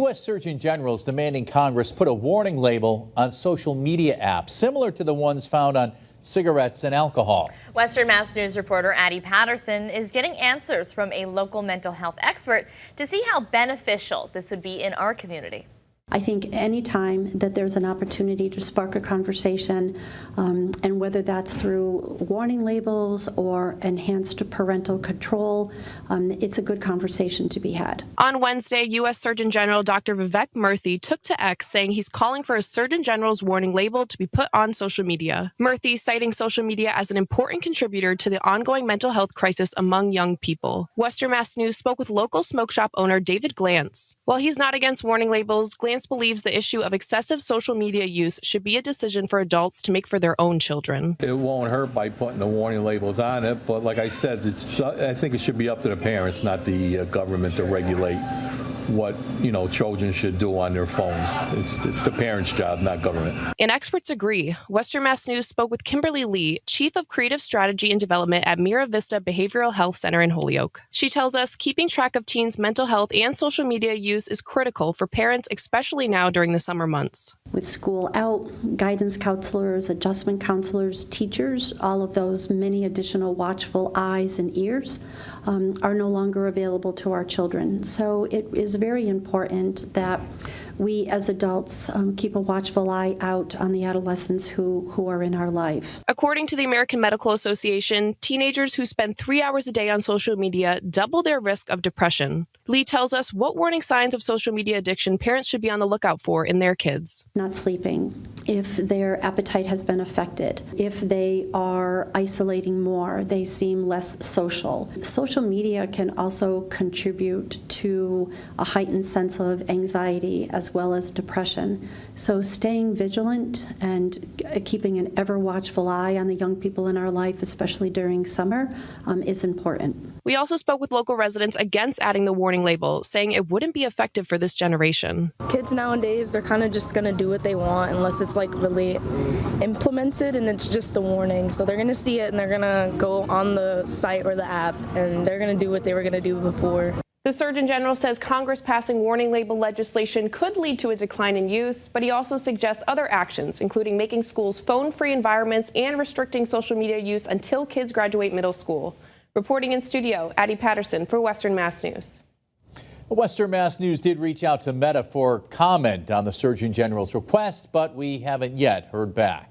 U.S. Surgeon General is demanding Congress put a warning label on social media apps, similar to the ones found on cigarettes and alcohol. Western Mass News reporter Addie Patterson is getting answers from a local mental health expert to see how beneficial this would be in our community. I think any time that there's an opportunity to spark a conversation, and whether that's through warning labels or enhanced parental control, it's a good conversation to be had. On Wednesday, U.S. Surgeon General Dr. Vivek Murthy took to X, saying he's calling for a Surgeon General's warning label to be put on social media. Murthy citing social media as an important contributor to the ongoing mental health crisis among young people. Western Mass News spoke with local smoke shop owner David Glantz. While he's not against warning labels, Glantz believes the issue of excessive social media use should be a decision for adults to make for their own children. It won't hurt by putting the warning labels on it, but like I said, I think it should be up to the parents, not the government, to regulate what children should do on their phones. It's the parents' job, not government. And experts agree. Western Mass News spoke with Kimberly Lee, Chief of Creative Strategy and Development at Mira Vista Behavioral Health Center in Holyoke. She tells us keeping track of teens' mental health and social media use is critical for parents, especially now during the summer months. With school out, guidance counselors, adjustment counselors, teachers, all of those many additional watchful eyes and ears are no longer available to our children. So it is very important that we as adults keep a watchful eye out on the adolescents who are in our life. According to the American Medical Association, teenagers who spend 3 hours a day on social media double their risk of depression. Lee tells us what warning signs of social media addiction parents should be on the lookout for in their kids. Not sleeping, if their appetite has been affected, if they are isolating more, they seem less social. Social media can also contribute to a heightened sense of anxiety as well as depression. So staying vigilant and keeping an ever watchful eye on the young people in our life, especially during summer, is important. We also spoke with local residents against adding the warning label, saying it wouldn't be effective for this generation. Kids nowadays, they're kind of just going to do what they want unless it's like really implemented and it's just a warning. So they're going to see it and they're going to go on the site or the app and they're going to do what they were going to do before. The Surgeon General says Congress passing warning label legislation could lead to a decline in use, but he also suggests other actions, including making schools phone-free environments and restricting social media use until kids graduate middle school. Reporting in studio, Addie Patterson for Western Mass News. Western Mass News did reach out to Meta for comment on the Surgeon General's request, but we haven't yet heard back.